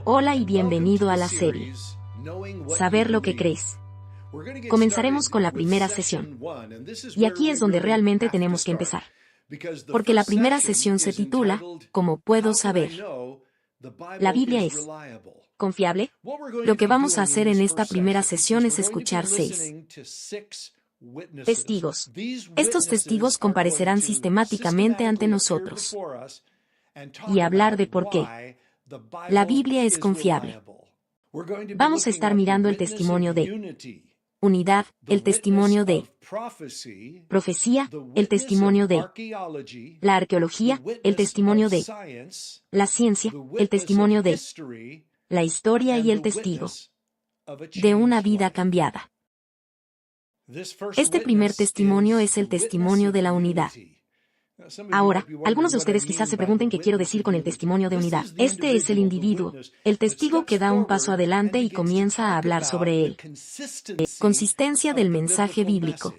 Hola y bienvenido a la serie Saber lo que crees. Comenzaremos con la primera sesión. Y aquí es donde realmente tenemos que empezar. Porque la primera sesión se titula ¿Cómo puedo saber? ¿La Biblia es confiable? Lo que vamos a hacer en esta primera sesión es escuchar 6 testigos. Estos testigos comparecerán sistemáticamente ante nosotros y hablar de por qué la Biblia es confiable. Vamos a estar mirando el testimonio de unidad, el testimonio de profecía, el testimonio de la arqueología, el testimonio de la ciencia, el testimonio de la historia y el testigo de una vida cambiada. Este primer testimonio es el testimonio de la unidad. Ahora, algunos de ustedes quizás se pregunten qué quiero decir con el testimonio de unidad. Este es el individuo, el testigo que da un paso adelante y comienza a hablar sobre él. Consistencia del mensaje bíblico.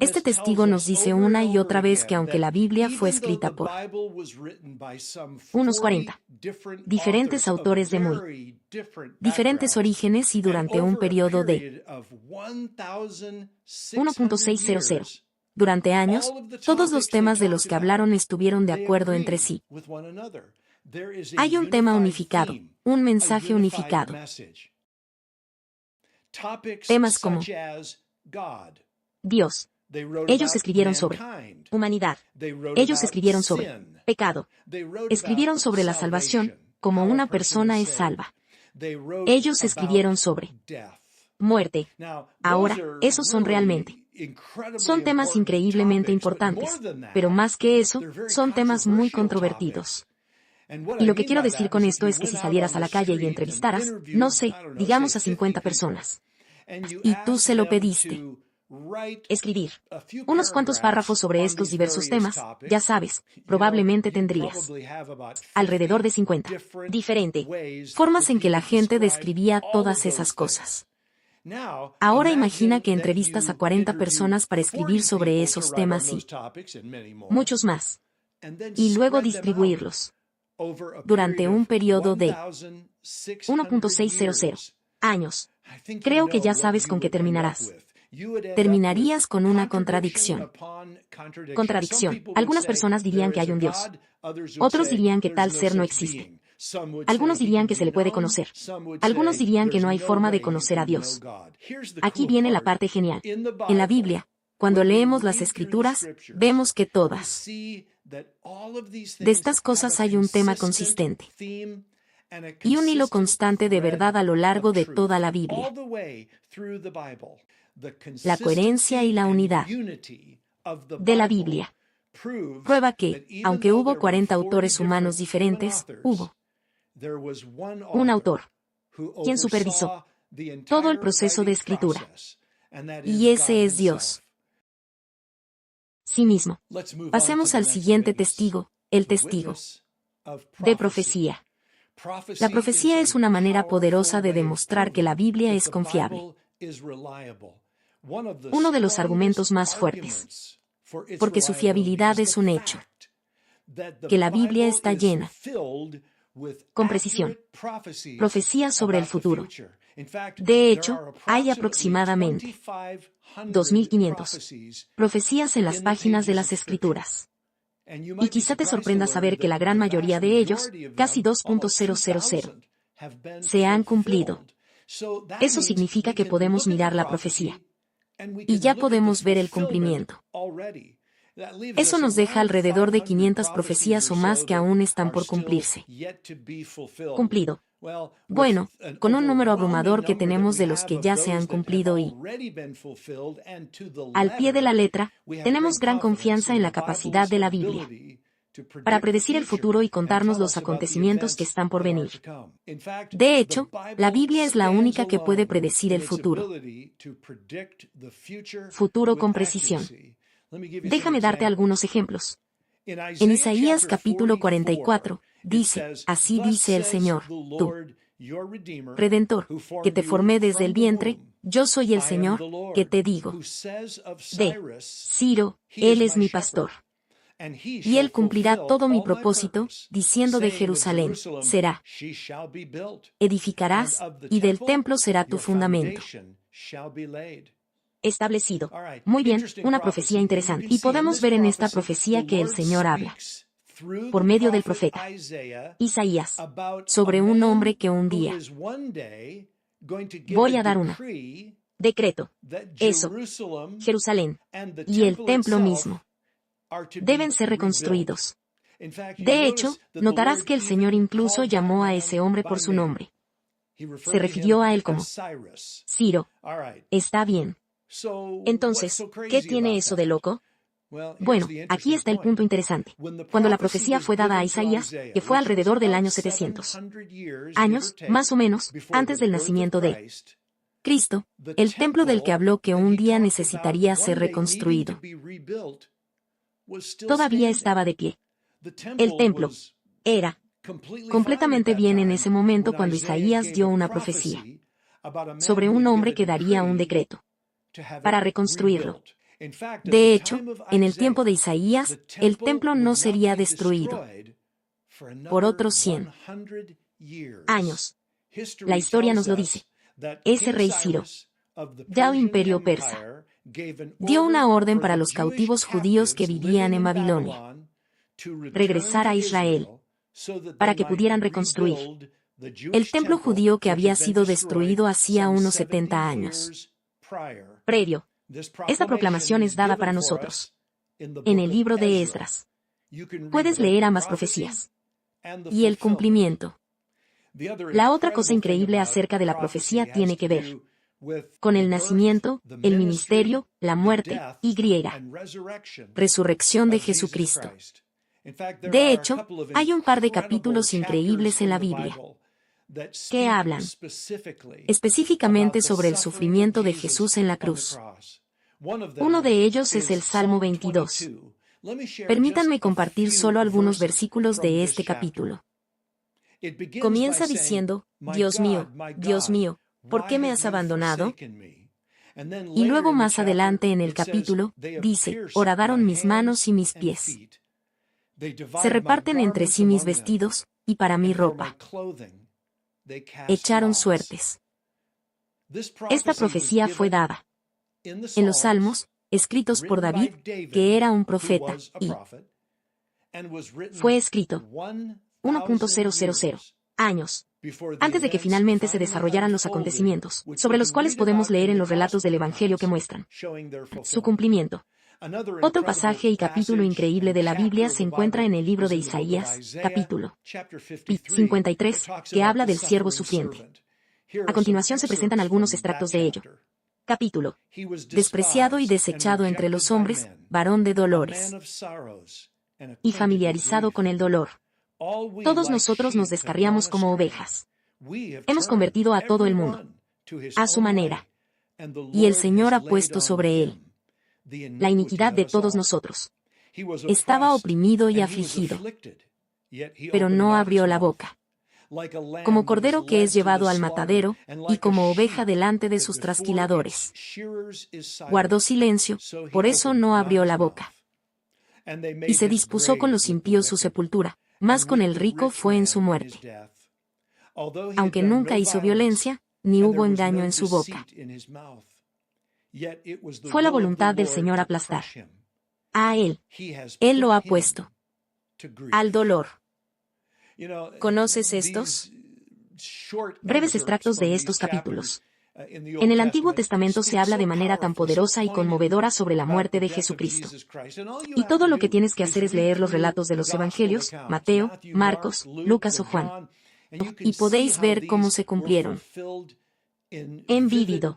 Este testigo nos dice una y otra vez que aunque la Biblia fue escrita por unos 40 diferentes autores de muy diferentes orígenes y durante un periodo de 1.600 durante años, todos los temas de los que hablaron estuvieron de acuerdo entre sí. Hay un tema unificado, un mensaje unificado. Temas como Dios. Ellos escribieron sobre humanidad. Ellos escribieron sobre pecado. Escribieron sobre la salvación, como una persona es salva. Ellos escribieron sobre muerte. Ahora, esos son realmente son temas increíblemente importantes, pero más que eso, son temas muy controvertidos. Y lo que quiero decir con esto es que si salieras a la calle y entrevistaras, no sé, digamos a 50 personas, y tú se lo pediste, escribir unos cuantos párrafos sobre estos diversos temas, ya sabes, probablemente tendrías alrededor de 50 diferentes formas en que la gente describía todas esas cosas. Ahora imagina que entrevistas a 40 personas para escribir sobre esos temas y muchos más, y luego distribuirlos durante un periodo de 1.600 años. Creo que ya sabes con qué terminarás. Terminarías con una contradicción. Algunas personas dirían que hay un Dios. Otros dirían que tal ser no existe. Algunos dirían que se le puede conocer. Algunos dirían que no hay forma de conocer a Dios. Aquí viene la parte genial. En la Biblia, cuando leemos las Escrituras, vemos que todas de estas cosas hay un tema consistente y un hilo constante de verdad a lo largo de toda la Biblia. La coherencia y la unidad de la Biblia prueba que, aunque hubo 40 autores humanos diferentes, hubo un autor quien supervisó todo el proceso de escritura. Y ese es Dios sí mismo. Pasemos al siguiente testigo, el testigo de profecía. La profecía es una manera poderosa de demostrar que la Biblia es confiable. Uno de los argumentos más fuertes, porque su fiabilidad es un hecho, que la Biblia está llena con precisión profecías sobre el futuro. De hecho, hay aproximadamente 2.500 profecías en las páginas de las Escrituras. Y quizá te sorprenda saber que la gran mayoría de ellos, casi 2.000, se han cumplido. Eso significa que podemos mirar la profecía y ya podemos ver el cumplimiento. Eso nos deja alrededor de 500 profecías o más que aún están por cumplirse. Cumplido. Bueno, con un número abrumador que tenemos de los que ya se han cumplido y, al pie de la letra, tenemos gran confianza en la capacidad de la Biblia para predecir el futuro y contarnos los acontecimientos que están por venir. De hecho, la Biblia es la única que puede predecir el futuro. Futuro con precisión. Déjame darte algunos ejemplos. En Isaías capítulo 44, dice, así dice el Señor, tú, Redentor, que te formé desde el vientre, yo soy el Señor, que te digo. De Ciro, Él es mi pastor. Y él cumplirá todo mi propósito, diciendo de Jerusalén, será. Edificarás, y del templo será tu fundamento. Establecido. Muy bien, una profecía interesante. Y podemos ver en esta profecía que el Señor habla, por medio del profeta Isaías, sobre un hombre que un día voy a dar un decreto. Eso, Jerusalén, y el templo mismo, deben ser reconstruidos. De hecho, notarás que el Señor incluso llamó a ese hombre por su nombre. Se refirió a él como Ciro. Está bien. Entonces, ¿qué tiene eso de loco? Bueno, aquí está el punto interesante. Cuando la profecía fue dada a Isaías, que fue alrededor del año 700 años, más o menos, antes del nacimiento de Cristo, el templo del que habló que un día necesitaría ser reconstruido todavía estaba de pie. El templo era completamente bien en ese momento cuando Isaías dio una profecía sobre un hombre que daría un decreto para reconstruirlo. De hecho, en el tiempo de Isaías, el templo no sería destruido por otros 100 años. La historia nos lo dice. Ese rey Ciro, del imperio persa, dio una orden para los cautivos judíos que vivían en Babilonia regresar a Israel para que pudieran reconstruir el templo judío que había sido destruido hacía unos 70 años previo. Esta proclamación es dada para nosotros en el libro de Esdras. Puedes leer ambas profecías y el cumplimiento. La otra cosa increíble acerca de la profecía tiene que ver con el nacimiento, el ministerio, la muerte y resurrección de Jesucristo. De hecho, hay un par de capítulos increíbles en la Biblia que hablan específicamente sobre el sufrimiento de Jesús en la cruz. Uno de ellos es el Salmo 22. Permítanme compartir solo algunos versículos de este capítulo. Comienza diciendo, Dios mío, ¿por qué me has abandonado? Y luego más adelante en el capítulo, dice, horadaron mis manos y mis pies. Se reparten entre sí mis vestidos, y para mi ropa echaron suertes. Esta profecía fue dada en los Salmos, escritos por David, que era un profeta, y fue escrito 1.000 años antes de que finalmente se desarrollaran los acontecimientos, sobre los cuales podemos leer en los relatos del Evangelio que muestran su cumplimiento. Otro pasaje y capítulo increíble de la Biblia se encuentra en el libro de Isaías, capítulo 53, que habla del siervo sufriente. A continuación se presentan algunos extractos de ello. Capítulo: despreciado y desechado entre los hombres, varón de dolores, y familiarizado con el dolor. Todos nosotros nos descarriamos como ovejas. Hemos convertido a todo el mundo a su manera, y el Señor ha puesto sobre él la iniquidad de todos nosotros. Estaba oprimido y afligido, pero no abrió la boca. Como cordero que es llevado al matadero, y como oveja delante de sus trasquiladores. Guardó silencio, por eso no abrió la boca. Y se dispuso con los impíos su sepultura, mas con el rico fue en su muerte. Aunque nunca hizo violencia, ni hubo engaño en su boca. Fue la voluntad del Señor aplastar a él. Él lo ha puesto al dolor. ¿Conoces estos breves extractos de estos capítulos? En el Antiguo Testamento se habla de manera tan poderosa y conmovedora sobre la muerte de Jesucristo. Y todo lo que tienes que hacer es leer los relatos de los Evangelios, Mateo, Marcos, Lucas o Juan. Y podéis ver cómo se cumplieron en vívido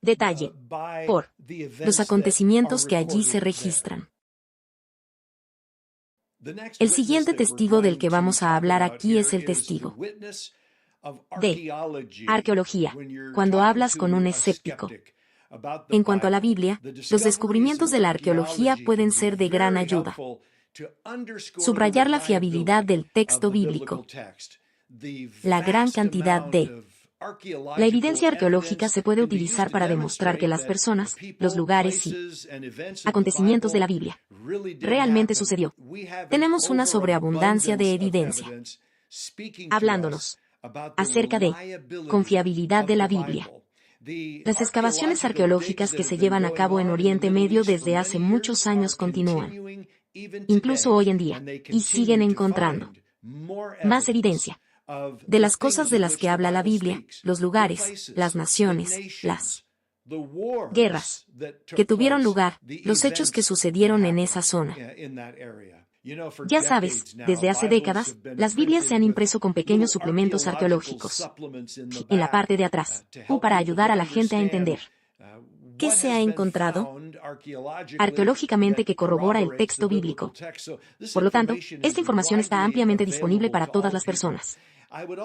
detalle por los acontecimientos que allí se registran. El siguiente testigo del que vamos a hablar aquí es el testigo de arqueología, cuando hablas con un escéptico. En cuanto a la Biblia, los descubrimientos de la arqueología pueden ser de gran ayuda. Subrayar la fiabilidad del texto bíblico, la gran cantidad de La evidencia arqueológica se puede utilizar para demostrar que las personas, los lugares y acontecimientos de la Biblia realmente sucedió. Tenemos una sobreabundancia de evidencia hablándonos acerca de confiabilidad de la Biblia. Las excavaciones arqueológicas que se llevan a cabo en Oriente Medio desde hace muchos años continúan, incluso hoy en día, y siguen encontrando más evidencia de las cosas de las que habla la Biblia, los lugares, las naciones, las guerras que tuvieron lugar, los hechos que sucedieron en esa zona. Ya sabes, desde hace décadas, las Biblias se han impreso con pequeños suplementos arqueológicos en la parte de atrás, para ayudar a la gente a entender qué se ha encontrado arqueológicamente que corrobora el texto bíblico. Por lo tanto, esta información está ampliamente disponible para todas las personas.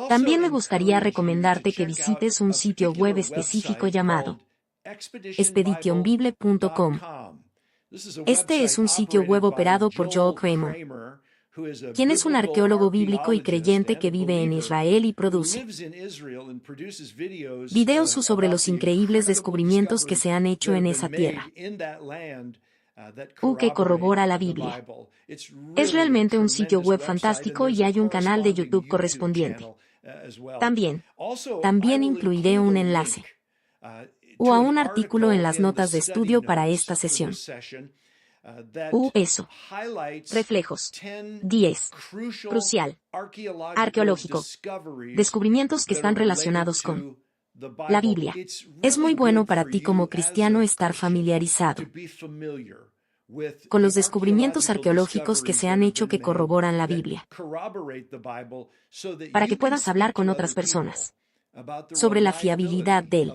También me gustaría recomendarte que visites un sitio web específico llamado expeditionbible.com. Este es un sitio web operado por Joel Kramer, quien es un arqueólogo bíblico y creyente que vive en Israel y produce videos sobre los increíbles descubrimientos que se han hecho en esa tierra, que corrobora la Biblia. Es realmente un sitio web fantástico y hay un canal de YouTube correspondiente. También incluiré un enlace a un artículo en las notas de estudio para esta sesión. Eso. Reflejos. 10. Crucial. Arqueológico. Descubrimientos que están relacionados con la Biblia. Es muy bueno para ti como cristiano estar familiarizado con los descubrimientos arqueológicos que se han hecho que corroboran la Biblia, para que puedas hablar con otras personas sobre la fiabilidad de él.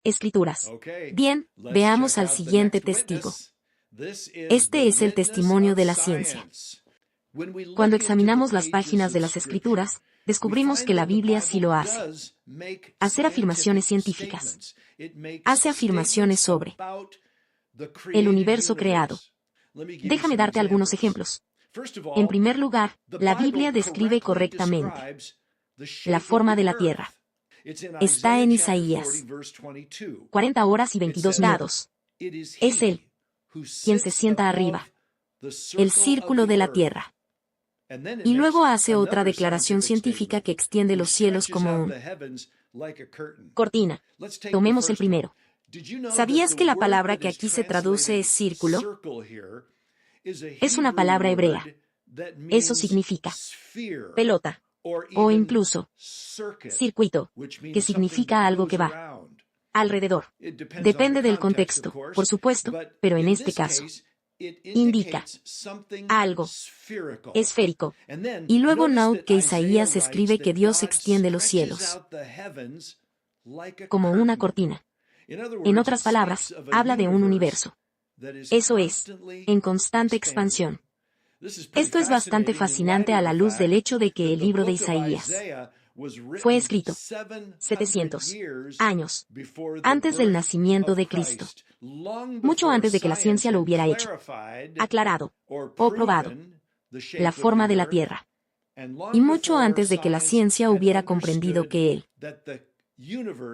Escrituras. Bien, veamos al siguiente testigo. Este es el testimonio de la ciencia. Cuando examinamos las páginas de las Escrituras, descubrimos que la Biblia sí lo hace. Hacer afirmaciones científicas. Hace afirmaciones sobre el universo creado. Déjame darte algunos ejemplos. En primer lugar, la Biblia describe correctamente la forma de la Tierra. Está en Isaías 40 horas y 22 grados. Es Él quien se sienta arriba, el círculo de la Tierra. Y luego hace otra declaración científica que extiende los cielos como una cortina. Tomemos el primero. ¿Sabías que la palabra que aquí se traduce es círculo? Es una palabra hebrea. Eso significa pelota, o incluso circuito, que significa algo que va alrededor. Depende del contexto, por supuesto, pero en este caso indica algo esférico. Y luego note que Isaías escribe que Dios extiende los cielos como una cortina. En otras palabras, habla de un universo. Eso es, en constante expansión. Esto es bastante fascinante a la luz del hecho de que el libro de Isaías fue escrito 700 años antes del nacimiento de Cristo, mucho antes de que la ciencia lo hubiera hecho, aclarado o probado la forma de la Tierra, y mucho antes de que la ciencia hubiera comprendido que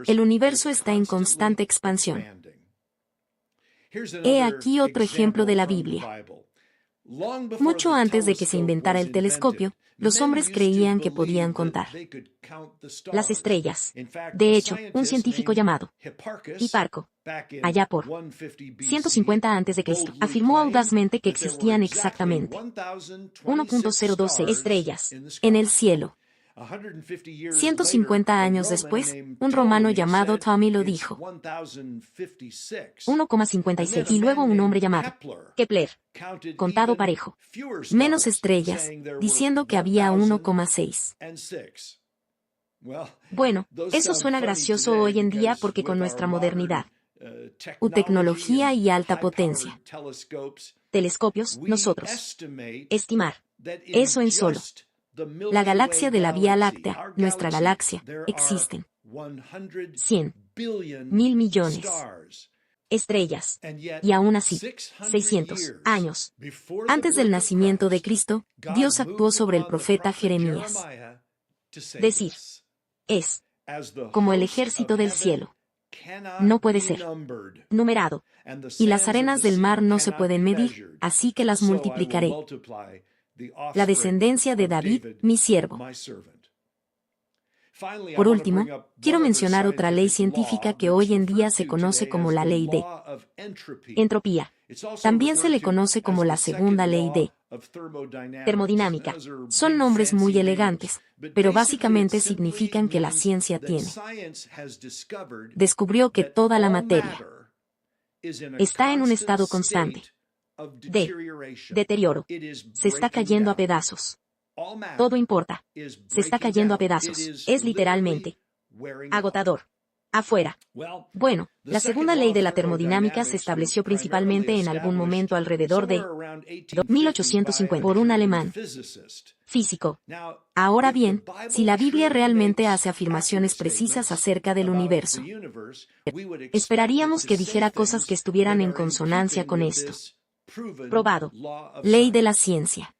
el universo está en constante expansión. He aquí otro ejemplo de la Biblia. Mucho antes de que se inventara el telescopio, los hombres creían que podían contar las estrellas. De hecho, un científico llamado Hiparco, allá por 150 a.C., afirmó audazmente que existían exactamente 1.012 estrellas en el cielo. 150 años después, un romano llamado Ptolemy lo dijo. 1,56. Y luego un hombre llamado Kepler, contado parejo, menos estrellas, diciendo que había 1,6. Bueno, eso suena gracioso hoy en día porque con nuestra modernidad, tecnología y alta potencia, telescopios, nosotros estimar eso en solo la galaxia de la Vía Láctea, nuestra galaxia, existen 100.000 millones estrellas. Y aún así, 600 años antes del nacimiento de Cristo, Dios actuó sobre el profeta Jeremías. Decir, Es como el ejército del cielo. No puede ser numerado. Y las arenas del mar no se pueden medir, así que las multiplicaré. La descendencia de David, mi siervo. Por último, quiero mencionar otra ley científica que hoy en día se conoce como la ley de entropía. También se le conoce como la segunda ley de termodinámica. Son nombres muy elegantes, pero básicamente significan que la ciencia descubrió que toda la materia está en un estado constante de deterioro. Se está cayendo a pedazos. Todo importa. Se está cayendo a pedazos. Es literalmente agotador. Afuera. Bueno, la segunda ley de la termodinámica se estableció principalmente en algún momento alrededor de 1850 por un alemán físico. Ahora bien, si la Biblia realmente hace afirmaciones precisas acerca del universo, esperaríamos que dijera cosas que estuvieran en consonancia con esto. Probado. Ley de la ciencia.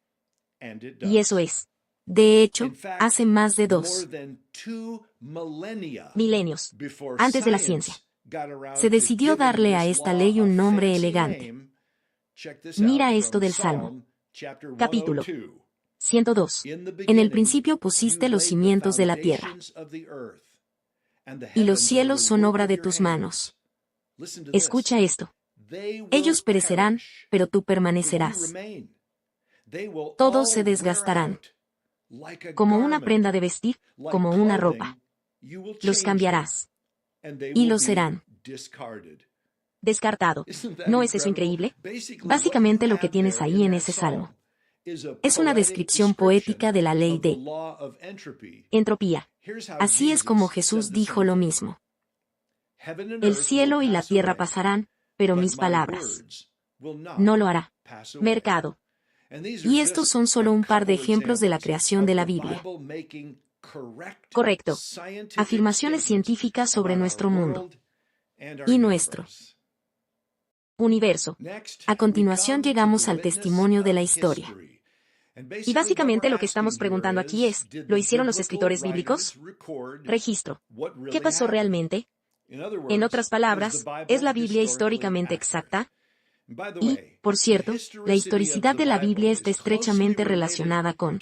Y eso es. De hecho, hace más de 2 milenios antes de la ciencia, se decidió darle a esta ley un nombre elegante. Mira esto del Salmo. Capítulo 102. En el principio pusiste los cimientos de la tierra, y los cielos son obra de tus manos. Escucha esto. Ellos perecerán, pero tú permanecerás. Todos se desgastarán. Como una prenda de vestir, como una ropa. Los cambiarás. Y los serán descartado. ¿No es eso increíble? Básicamente lo que tienes ahí en ese salmo es una descripción poética de la ley de entropía. Así es como Jesús dijo lo mismo. El cielo y la tierra pasarán, pero mis palabras no lo hará. Mercado. Y estos son solo un par de ejemplos de la creación de la Biblia. Correcto. Afirmaciones científicas sobre nuestro mundo y nuestro universo. A continuación llegamos al testimonio de la historia. Y básicamente lo que estamos preguntando aquí es, ¿lo hicieron los escritores bíblicos? Registro. ¿Qué pasó realmente? En otras palabras, ¿es la Biblia históricamente exacta? Y, por cierto, la historicidad de la Biblia está estrechamente relacionada con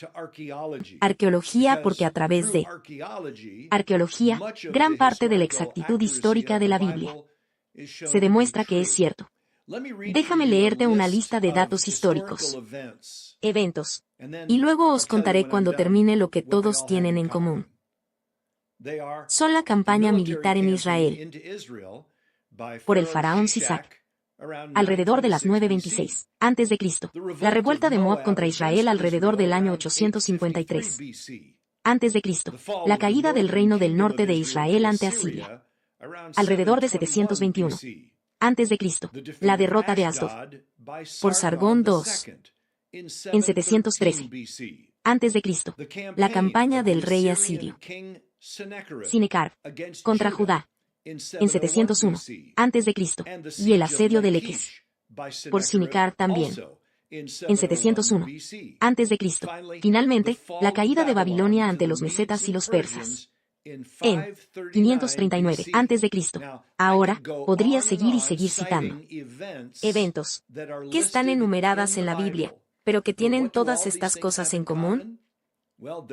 arqueología porque a través de arqueología, gran parte de la exactitud histórica de la Biblia se demuestra que es cierto. Déjame leerte una lista de datos históricos, eventos, y luego os contaré cuando termine lo que todos tienen en común. Son la campaña militar en Israel por el faraón Sisac, alrededor de las 926 a.C. La revuelta de Moab contra Israel alrededor del año 853 a.C. La caída del reino del norte de Israel ante Asiria alrededor de 721 a.C. La derrota de Asdod por Sargón II en 713 a.C. La campaña del rey asirio Sinecar contra Judá en 701 a.C. y el asedio de Leques por Sinecar también en 701 a.C. Finalmente, la caída de Babilonia ante los mesetas y los persas en 539 a.C. Ahora, podría seguir y seguir citando eventos que están enumeradas en la Biblia, pero que tienen todas estas cosas en común.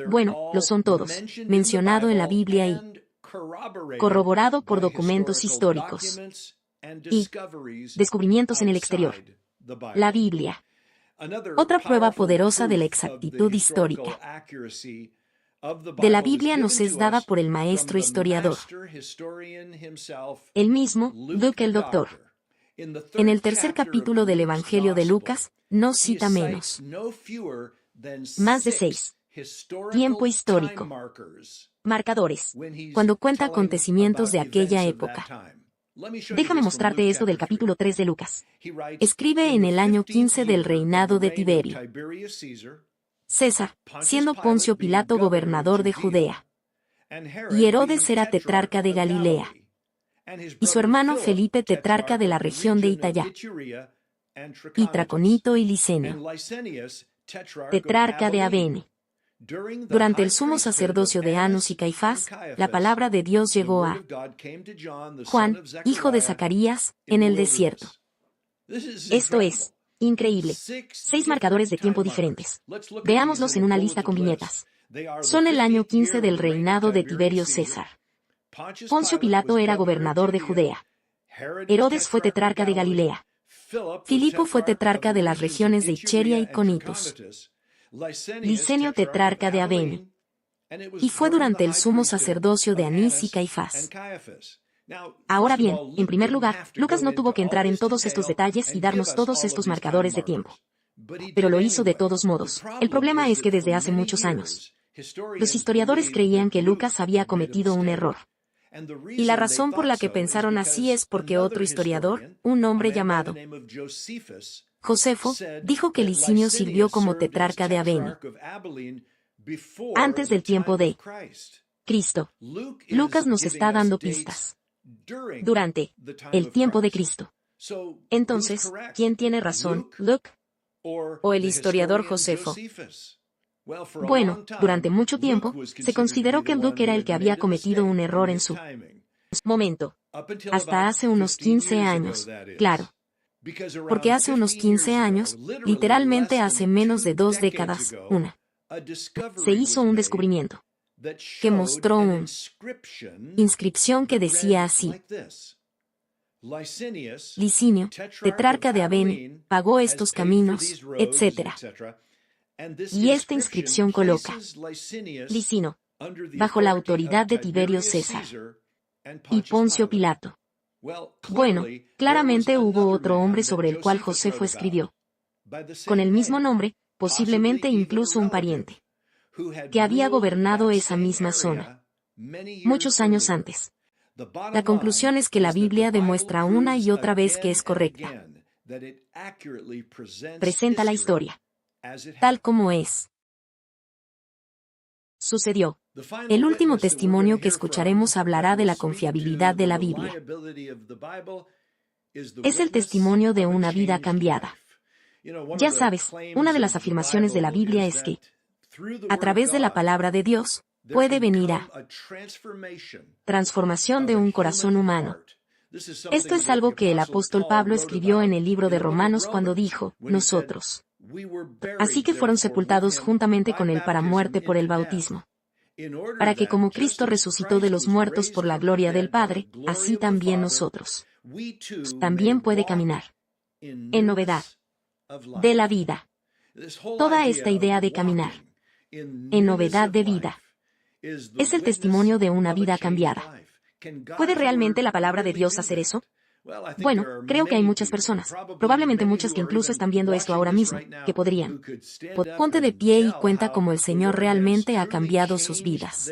Bueno, lo son todos, mencionado en la Biblia y corroborado por documentos históricos y descubrimientos en el exterior. La Biblia. Otra prueba poderosa de la exactitud histórica de la Biblia nos es dada por el maestro historiador, el mismo, Luke el Doctor. En el tercer capítulo del Evangelio de Lucas, no cita menos más de 6 tiempo histórico marcadores, cuando cuenta acontecimientos de aquella época. Déjame mostrarte esto del capítulo 3 de Lucas. Escribe en el año 15 del reinado de Tiberio César, siendo Poncio Pilato gobernador de Judea, y Herodes era tetrarca de Galilea, y su hermano Felipe tetrarca de la región de Itallá, y Traconito y Licenio, tetrarca de Abene, Durante el sumo sacerdocio de Anás y Caifás, la palabra de Dios llegó a Juan, hijo de Zacarías, en el desierto. Esto es increíble. 6 marcadores de tiempo diferentes. Veámoslos en una lista con viñetas. Son el año 15 del reinado de Tiberio César. Poncio Pilato era gobernador de Judea. Herodes fue tetrarca de Galilea. Filipo fue tetrarca de las regiones de Icheria y Conitus. Licenio tetrarca de Abeni. Y fue durante el sumo sacerdocio de Anás y Caifás. Ahora bien, en primer lugar, Lucas no tuvo que entrar en todos estos detalles y darnos todos estos marcadores de tiempo. Pero lo hizo de todos modos. El problema es que desde hace muchos años, los historiadores creían que Lucas había cometido un error. Y la razón por la que pensaron así es porque otro historiador, un hombre llamado Josefo, dijo que Licinio sirvió como tetrarca de Abeni antes del tiempo de Cristo. Lucas nos está dando pistas. Durante el tiempo de Cristo. Entonces, ¿quién tiene razón, Luke o el historiador Josefo? Bueno, durante mucho tiempo, se consideró que Luke era el que había cometido un error en su momento. Hasta hace unos 15 años, claro. Porque hace unos 15 años, literalmente hace menos de 2 décadas, se hizo un descubrimiento que mostró una inscripción que decía así: Licinio, tetrarca de Abeni, pagó estos caminos, etc. Y esta inscripción coloca Licinio, bajo la autoridad de Tiberio César y Poncio Pilato. Bueno, claramente hubo otro hombre sobre el cual Josefo escribió, con el mismo nombre, posiblemente incluso un pariente, que había gobernado esa misma zona muchos años antes. La conclusión es que la Biblia demuestra una y otra vez que es correcta. Presenta la historia tal como es. Sucedió. El último testimonio que escucharemos hablará de la confiabilidad de la Biblia. Es el testimonio de una vida cambiada. Ya sabes, una de las afirmaciones de la Biblia es que, a través de la palabra de Dios, puede venir a transformación de un corazón humano. Esto es algo que el apóstol Pablo escribió en el libro de Romanos cuando dijo, nosotros. Así que fueron sepultados juntamente con él para muerte por el bautismo, para que como Cristo resucitó de los muertos por la gloria del Padre, así también nosotros también puede caminar en novedad de la vida. Toda esta idea de caminar en novedad de vida es el testimonio de una vida cambiada. ¿Puede realmente la palabra de Dios hacer eso? Bueno, creo que hay muchas personas, probablemente muchas que incluso están viendo esto ahora mismo, que podrían. Ponte de pie y cuenta cómo el Señor realmente ha cambiado sus vidas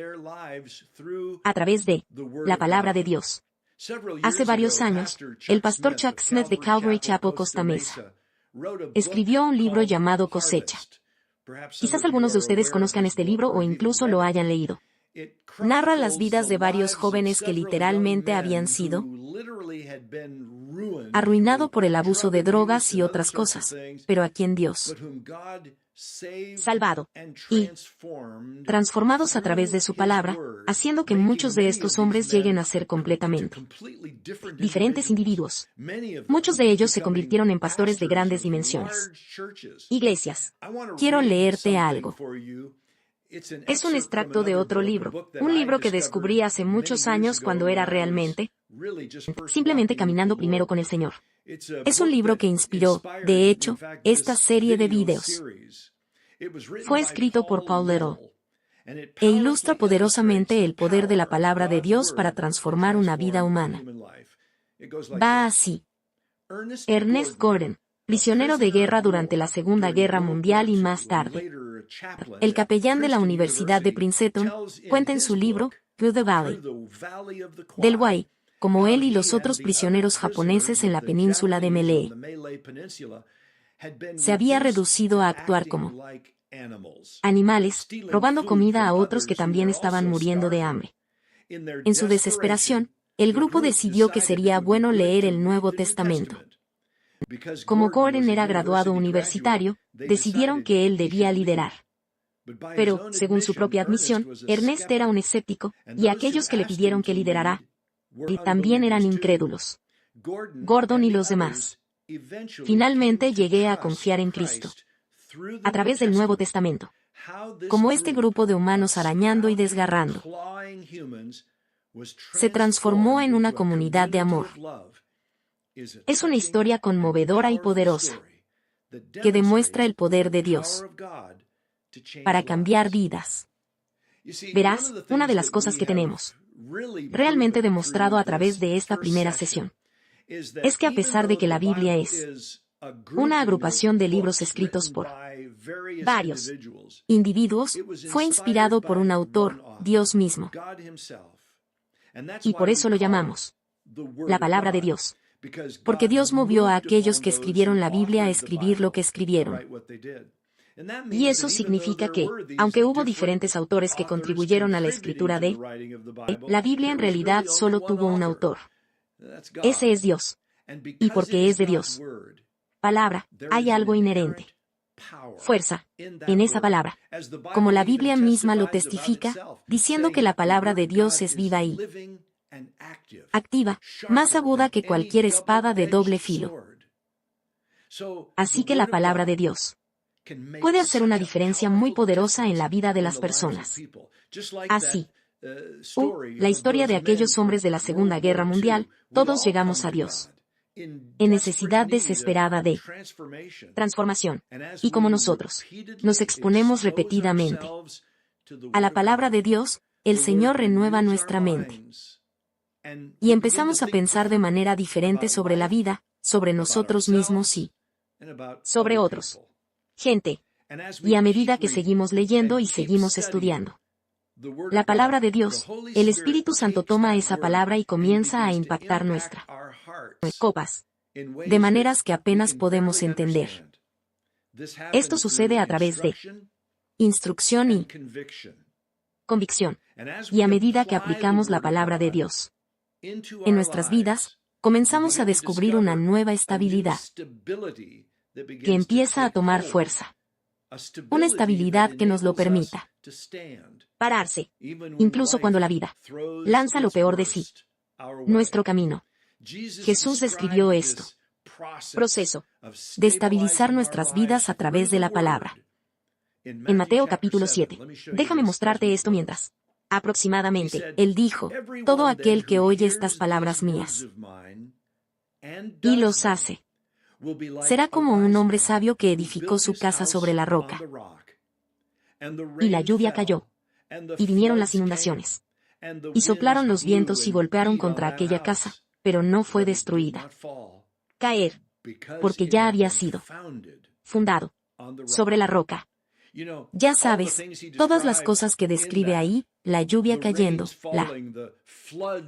a través de la palabra de Dios. Hace varios años, el pastor Chuck Smith de Calvary Chapel Costa Mesa escribió un libro llamado Cosecha. Quizás algunos de ustedes conozcan este libro o incluso lo hayan leído. Narra las vidas de varios jóvenes que literalmente habían sido arruinados por el abuso de drogas y otras cosas, pero a quien Dios salvado y transformados a través de su palabra, haciendo que muchos de estos hombres lleguen a ser completamente diferentes individuos. Muchos de ellos se convirtieron en pastores de grandes dimensiones. Iglesias, quiero leerte algo. Es un extracto de otro libro, un libro que descubrí hace muchos años cuando era realmente, simplemente caminando primero con el Señor. Es un libro que inspiró, de hecho, esta serie de videos. Fue escrito por Paul Little e ilustra poderosamente el poder de la palabra de Dios para transformar una vida humana. Va así. Ernest Gordon, prisionero de guerra durante la Segunda Guerra Mundial y más tarde, el capellán de la Universidad de Princeton, cuenta en su libro, Through the Valley del Wai, como él y los otros prisioneros japoneses en la península de Melee se había reducido a actuar como animales, robando comida a otros que también estaban muriendo de hambre. En su desesperación, el grupo decidió que sería bueno leer el Nuevo Testamento. Como Gordon era graduado universitario, decidieron que él debía liderar Pero, según su propia admisión, Ernest era un escéptico, y aquellos que le pidieron que liderara también eran incrédulos. Gordon y los demás. Finalmente llegué a confiar en Cristo a través del Nuevo Testamento, como este grupo de humanos arañando y desgarrando se transformó en una comunidad de amor. Es una historia conmovedora y poderosa que demuestra el poder de Dios para cambiar vidas. Verás, una de las cosas que tenemos realmente demostrado a través de esta primera sesión es que a pesar de que la Biblia es una agrupación de libros escritos por varios individuos, fue inspirado por un autor, Dios mismo. Y por eso lo llamamos la palabra de Dios. Porque Dios movió a aquellos que escribieron la Biblia a escribir lo que escribieron. Y eso significa que, aunque hubo diferentes autores que contribuyeron a la escritura de la Biblia, en realidad solo tuvo un autor. Ese es Dios. Y porque es de Dios, palabra, hay algo inherente, fuerza, en esa palabra, como la Biblia misma lo testifica, diciendo que la palabra de Dios es viva y activa, más aguda que cualquier espada de doble filo. Así que la palabra de Dios puede hacer una diferencia muy poderosa en la vida de las personas. Así, la historia de aquellos hombres de la Segunda Guerra Mundial, todos llegamos a Dios en necesidad desesperada de transformación, y como nosotros nos exponemos repetidamente a la palabra de Dios, el Señor renueva nuestra mente. Y empezamos a pensar de manera diferente sobre la vida, sobre nosotros mismos y sobre otros. Gente. Y a medida que seguimos leyendo y seguimos estudiando la palabra de Dios, el Espíritu Santo toma esa palabra y comienza a impactar nuestras copas, de maneras que apenas podemos entender. Esto sucede a través de instrucción y convicción. Y a medida que aplicamos la palabra de Dios en nuestras vidas, comenzamos a descubrir una nueva estabilidad que empieza a tomar fuerza. Una estabilidad que nos lo permita pararse, incluso cuando la vida lanza lo peor de sí, nuestro camino. Jesús describió esto, proceso de estabilizar nuestras vidas a través de la palabra. En Mateo capítulo 7, déjame mostrarte esto mientras. Aproximadamente, Él dijo, todo aquel que oye estas palabras mías y los hace, será como un hombre sabio que edificó su casa sobre la roca. Y la lluvia cayó, y vinieron las inundaciones, y soplaron los vientos y golpearon contra aquella casa, pero no fue destruida. Caer, porque ya había sido fundado sobre la roca. Ya sabes, todas las cosas que describe ahí, la lluvia cayendo,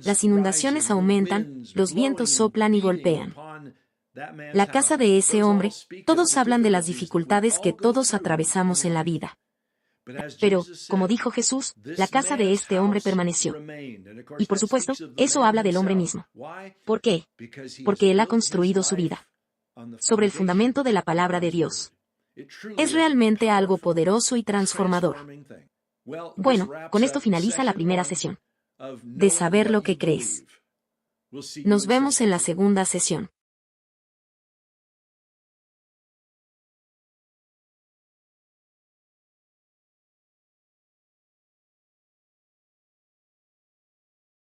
las inundaciones aumentan, los vientos soplan y golpean la casa de ese hombre, todos hablan de las dificultades que todos atravesamos en la vida. Pero, como dijo Jesús, la casa de este hombre permaneció. Y por supuesto, eso habla del hombre mismo. ¿Por qué? Porque él ha construido su vida sobre el fundamento de la palabra de Dios. Es realmente algo poderoso y transformador. Bueno, con esto finaliza la primera sesión de saber lo que crees. Nos vemos en la segunda sesión.